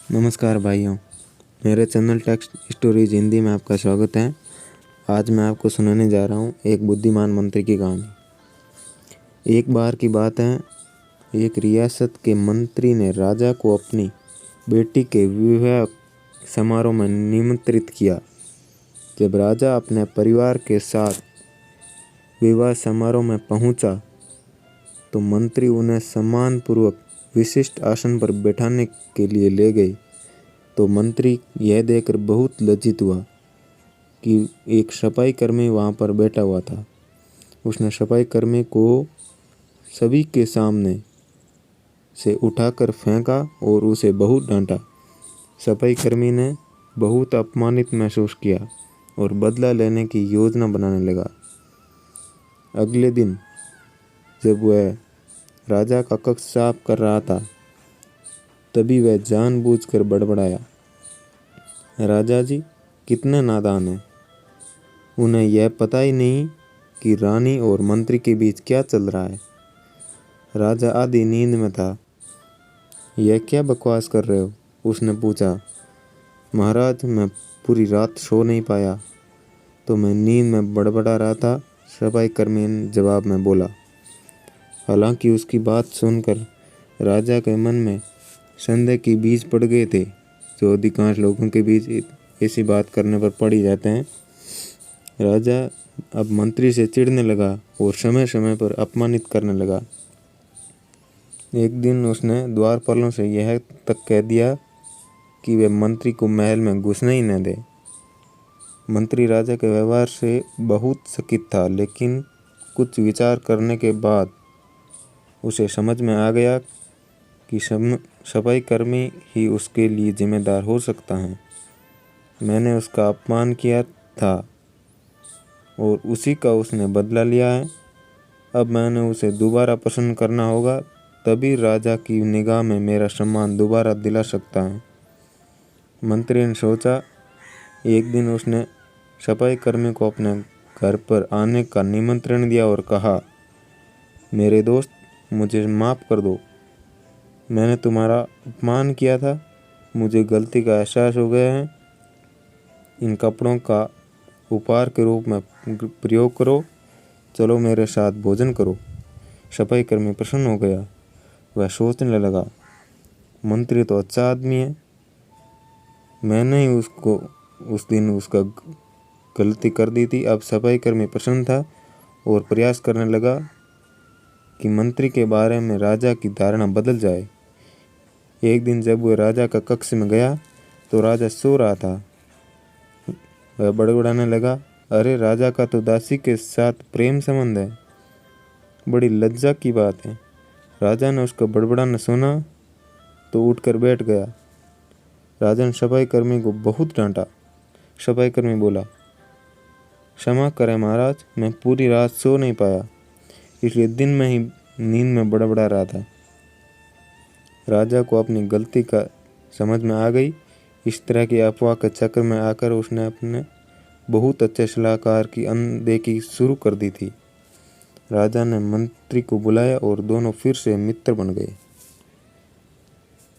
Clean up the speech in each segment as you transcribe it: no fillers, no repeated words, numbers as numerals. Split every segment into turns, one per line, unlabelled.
नमस्कार भाइयों, मेरे चैनल टेक्स्ट स्टोरीज हिंदी में आपका स्वागत है। आज मैं आपको सुनाने जा रहा हूँ एक बुद्धिमान मंत्री की कहानी। एक बार की बात है, एक रियासत के मंत्री ने राजा को अपनी बेटी के विवाह समारोह में निमंत्रित किया। जब राजा अपने परिवार के साथ विवाह समारोह में पहुंचा तो मंत्री उन्हें सम्मानपूर्वक विशिष्ट आसन पर बैठाने के लिए ले गए। तो मंत्री यह देखकर बहुत लज्जित हुआ कि एक सफाई कर्मी वहाँ पर बैठा हुआ था। उसने सफाई कर्मी को सभी के सामने से उठाकर फेंका और उसे बहुत डांटा। सफाई कर्मी ने बहुत अपमानित महसूस किया और बदला लेने की योजना बनाने लगा। अगले दिन जब वह राजा का कक्ष साफ कर रहा था, तभी वह जानबूझकर बड़बड़ाया, राजा जी कितने नादान हैं। उन्हें यह पता ही नहीं कि रानी और मंत्री के बीच क्या चल रहा है। राजा आधी नींद में था। यह क्या बकवास कर रहे हो? उसने पूछा। महाराज, मैं पूरी रात सो नहीं पाया तो मैं नींद में बड़बड़ा रहा था, सफाई कर्मी ने जवाब में बोला। हालांकि उसकी बात सुनकर राजा के मन में संदेह के बीज पड़ गए थे, जो अधिकांश लोगों के बीच ऐसी बात करने पर पड़ ही जाते हैं। राजा अब मंत्री से चिढ़ने लगा और समय समय पर अपमानित करने लगा। एक दिन उसने द्वारपालों से यह तक कह दिया कि वे मंत्री को महल में घुसने ही न दे। मंत्री राजा के व्यवहार से बहुत चकित था, लेकिन कुछ विचार करने के बाद उसे समझ में आ गया कि सफाई कर्मी ही उसके लिए जिम्मेदार हो सकता है। मैंने उसका अपमान किया था और उसी का उसने बदला लिया है। अब मैंने उसे दोबारा प्रसन्न करना होगा, तभी राजा की निगाह में मेरा सम्मान दोबारा दिला सकता है। मंत्री ने सोचा। एक दिन उसने सफाई कर्मी को अपने घर पर आने का निमंत्रण दिया और कहा, मेरे दोस्त, मुझे माफ़ कर दो। मैंने तुम्हारा अपमान किया था। मुझे गलती का एहसास हो गया है। इन कपड़ों का उपहार के रूप में प्रयोग करो। चलो मेरे साथ भोजन करो। सफाई कर्मी प्रसन्न हो गया। वह सोचने लगा, मंत्री तो अच्छा आदमी है। मैंने ही उसको उस दिन उसका गलती कर दी थी। अब सफाई कर्मी प्रसन्न था और प्रयास करने लगा कि मंत्री के बारे में राजा की धारणा बदल जाए। एक दिन जब वह राजा का कक्ष में गया तो राजा सो रहा था। वह बड़बड़ाने लगा, अरे राजा का तो दासी के साथ प्रेम संबंध है। बड़ी लज्जा की बात है। राजा ने उसका बड़बड़ाना सुना तो उठकर बैठ गया। राजा ने सफाई कर्मी को बहुत डांटा। सफाई कर्मी बोला, क्षमा करें महाराज, मैं पूरी रात सो नहीं पाया, इसलिए दिन में ही नींद में बड़बड़ा रहा था। राजा को अपनी गलती का समझ में आ गई। इस तरह की अफवाह के चक्कर में आकर उसने अपने बहुत अच्छे सलाहकार की अनदेखी शुरू कर दी थी। राजा ने मंत्री को बुलाया और दोनों फिर से मित्र बन गए।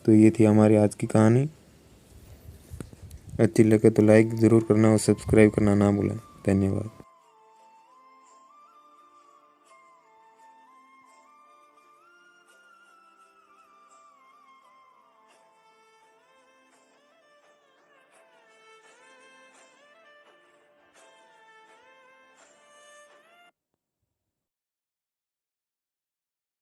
तो ये थी हमारी आज की कहानी। अच्छी लगे तो लाइक ज़रूर करना और सब्सक्राइब करना ना भूलें। धन्यवाद।